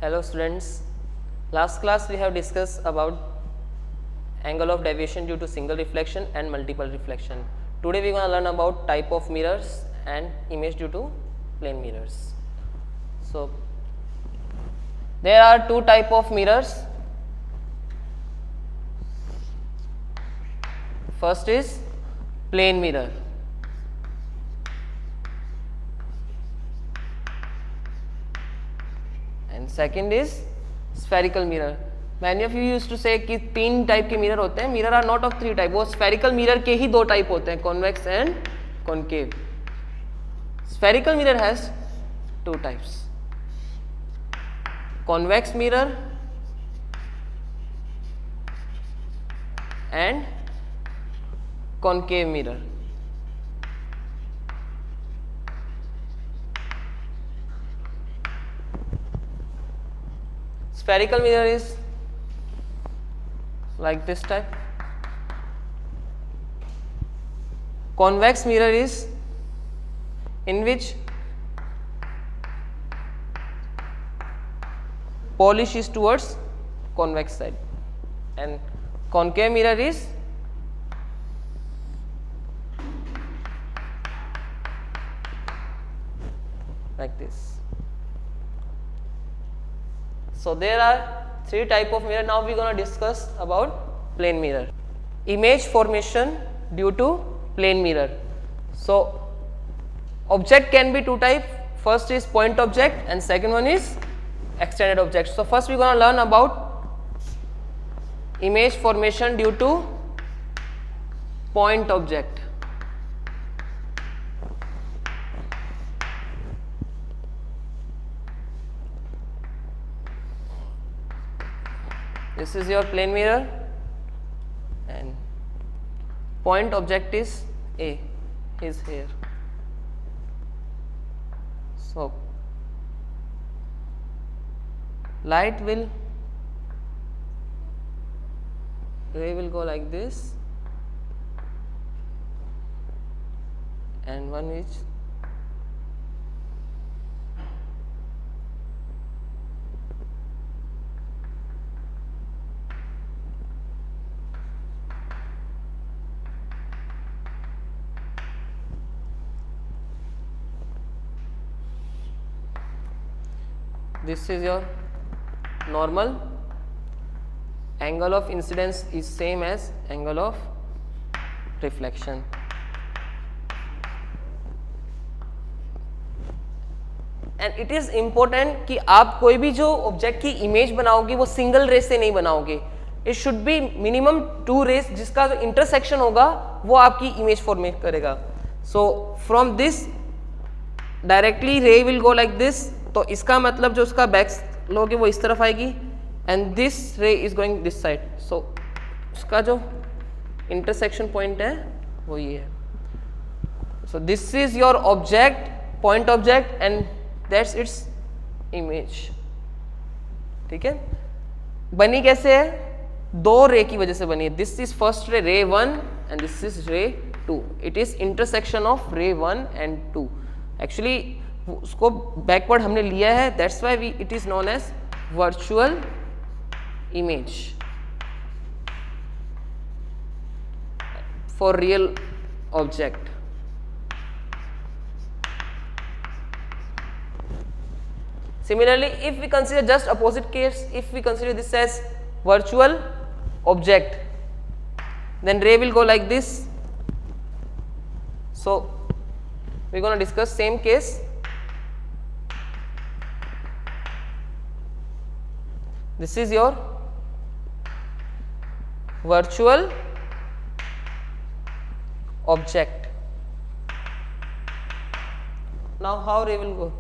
Hello students, last class we have discussed about angle of deviation due to single reflection and multiple reflection. Today we are going to learn about type of mirrors and image due to plane mirrors. So there are two type of mirrors. First is plane mirror. And second is spherical mirror. Many of you used to say कि तीन type के mirror होते हैं. Mirror are not of three type. वो spherical mirror के ही दो type होते हैं, convex and concave. Spherical mirror has two types, convex mirror and concave mirror. Spherical mirror is like this type. Convex mirror is in which polish is towards convex side, and concave mirror is like this. So there are three type of mirror. Now we are going to discuss about plane mirror. Image formation due to plane mirror. So object can be two type. First is point object and second one is extended object. So first we are going to learn about image formation due to point object. This is your plane mirror and point object is A, is here. So ray will go like this, and one is this is your normal. Angle of incidence is same as angle of reflection. And it is important कि आप कोई भी जो object की image बनाओगे वो single रे से नहीं बनाओगे. It should be minimum two rays, जिसका जो इंटरसेक्शन होगा वो आपकी इमेज फॉर्मेट करेगा. So from this directly ray will go like this. तो इसका मतलब जो उसका बैक लोगे वो इस तरफ आएगी, एंड दिस रे इज गोइंग दिस साइड. सो उसका जो इंटरसेक्शन पॉइंट है वो ये है. So this is your object, point object, and that's its image. ठीक है. बनी कैसे है? दो रे की वजह से बनी है. दिस इज फर्स्ट रे, रे 1, एंड दिस इज रे 2. इट इज इंटरसेक्शन ऑफ रे 1 एंड 2. एक्चुअली उसको बैकवर्ड हमने लिया है, that's why it is known as virtual image for real object. Similarly, if we consider just opposite case, if we consider this as virtual object, then ray will go like this. So we are going to discuss same case. This is your virtual object. Now how ray will go?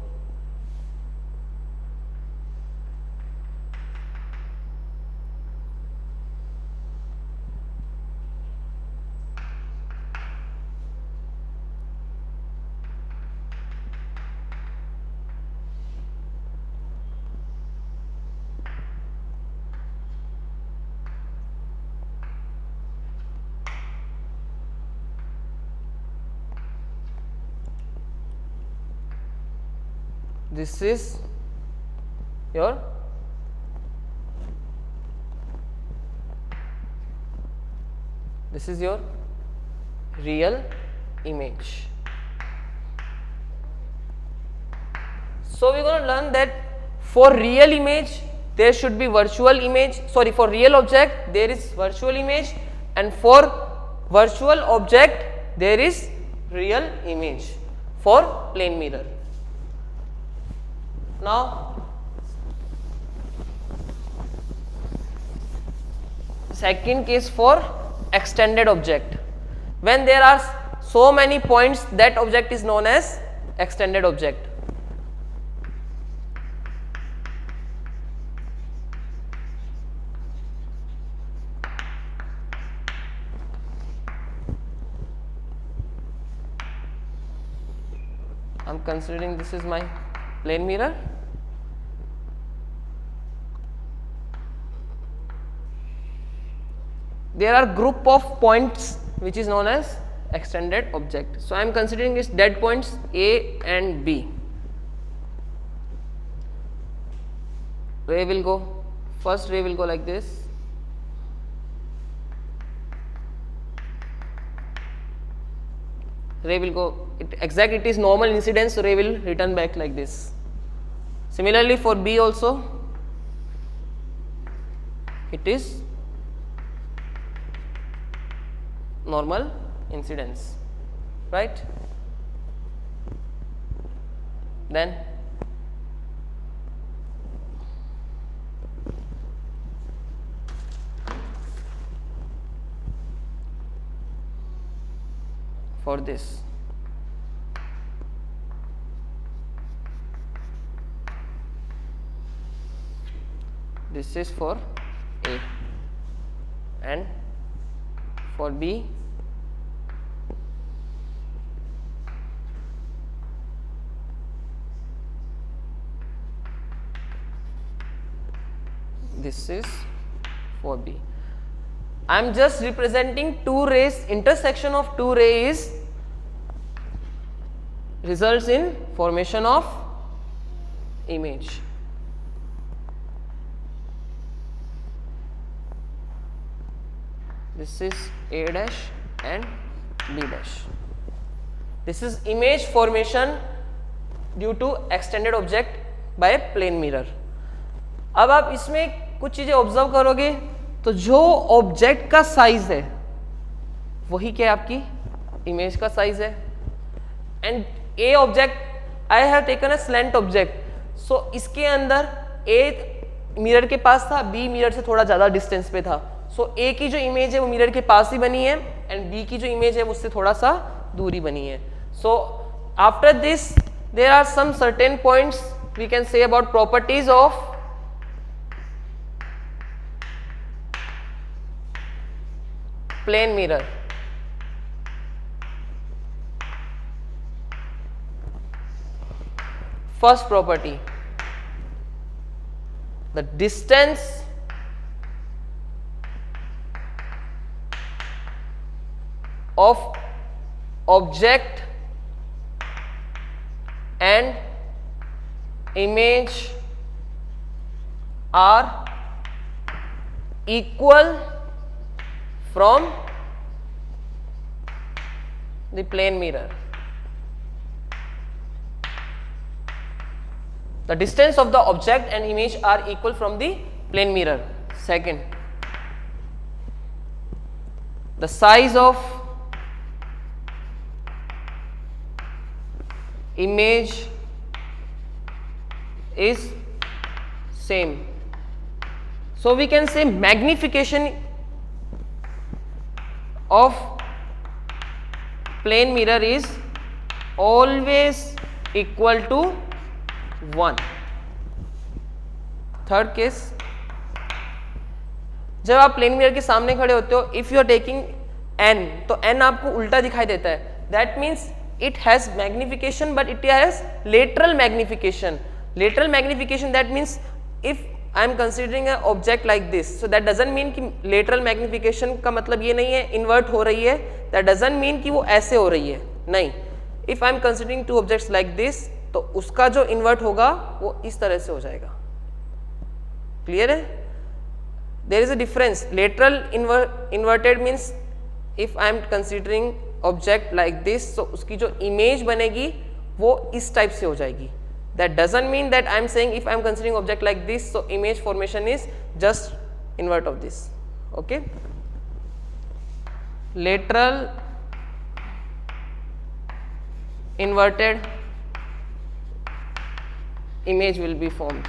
This is your This is your real image. So we're going to learn that for real image there should be virtual image, sorry, for real object there is virtual image, and for virtual object there is real image for plane mirror. Now second case for extended object. When there are so many points, that object is known as extended object. I'm considering this is my plane mirror. There are group of points which is known as extended object. So I am considering this dead points A and B. Ray will go, first ray will go like this. Ray will go, it is normal incidence, so ray will return back like this. Similarly for B also, it is normal incidence, right? Then for this, this is for A, and for B this is for B. I am just representing two rays, intersection of two rays results in formation of image. This is A dash and B dash. This is image formation due to extended object by plane mirror. अब आप इसमें कुछ चीजें observe करोगे तो जो object का size है वही क्या आपकी इमेज का साइज है. And a object I have taken a slant object, so इसके अंदर ए मिरर के पास था, बी मिरर से थोड़ा ज्यादा डिस्टेंस पे था. सो ए की जो इमेज है वो मिरर के पास ही बनी है एंड बी की जो इमेज है उससे थोड़ा सा दूरी बनी है. So after this there are some certain points we can say about properties of plane mirror. First property, the distance of object and image are equal from the plane mirror. The distance of the object and image are equal from the plane mirror. Second, the size of image is same. So we can say magnification of plane mirror is always equal to 1. Third case, जब आप plane mirror के सामने खड़े होते हो, if you are taking n, तो n आपको उल्टा दिखाई देता है. That means it has magnification but it has lateral magnification. Lateral magnification that means if I am considering a object like this, so that doesn't mean कि lateral magnification का मतलब ये नहीं है इन्वर्ट हो रही है. दैट डजंट मीन कि वो ऐसे हो रही है, नहीं. If I am considering two objects like this, तो उसका जो इन्वर्ट होगा वो इस तरह से हो जाएगा. क्लियर है? There is a difference. Lateral inverted means if I am considering object like this, तो उसकी जो इमेज बनेगी वो इस टाइप से हो जाएगी. That doesn't mean that I am saying if I am considering object like this, so image formation is just invert of this. Okay, lateral inverted image will be formed.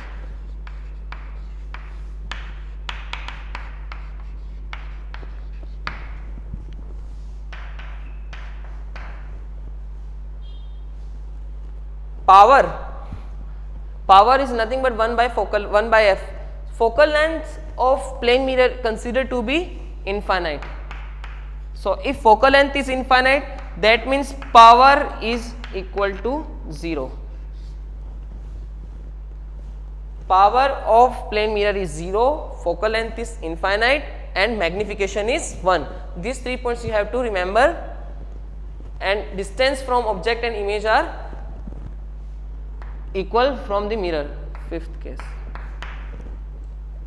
Power is nothing but 1 by f. Focal length of plane mirror considered to be infinite. So if focal length is infinite, that means power is equal to 0. Power of plane mirror is 0, focal length is infinite, and magnification is 1. These 3 points you have to remember, and distance from object and image are equal from the mirror. Fifth case,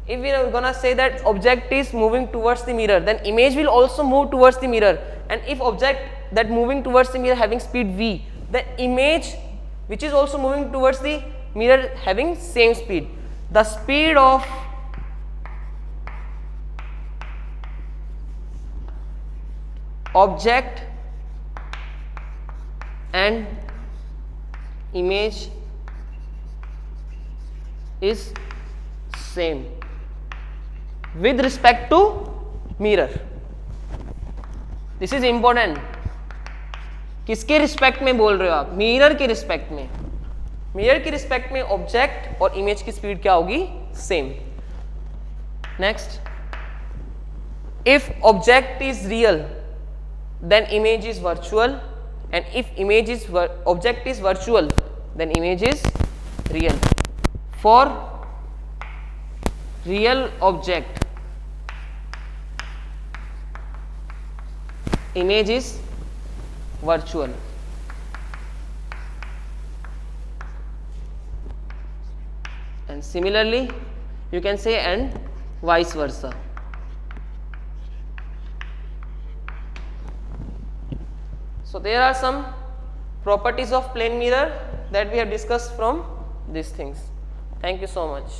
if we are gonna say that object is moving towards the mirror, then image will also move towards the mirror, and if object that moving towards the mirror having speed v, the image which is also moving towards the mirror having same speed. The speed of object and image is same with respect to mirror. This is important. किसके respect में बोल रहे हो आप? Mirror के respect में. Mirror के respect में ऑब्जेक्ट और इमेज की स्पीड क्या होगी? Same. Next, if object is real then image is virtual, and if image is object is virtual then image is real. For real object image is virtual, and similarly you can say and vice versa. So there are some properties of plane mirror that we have discussed from these things. Thank you so much.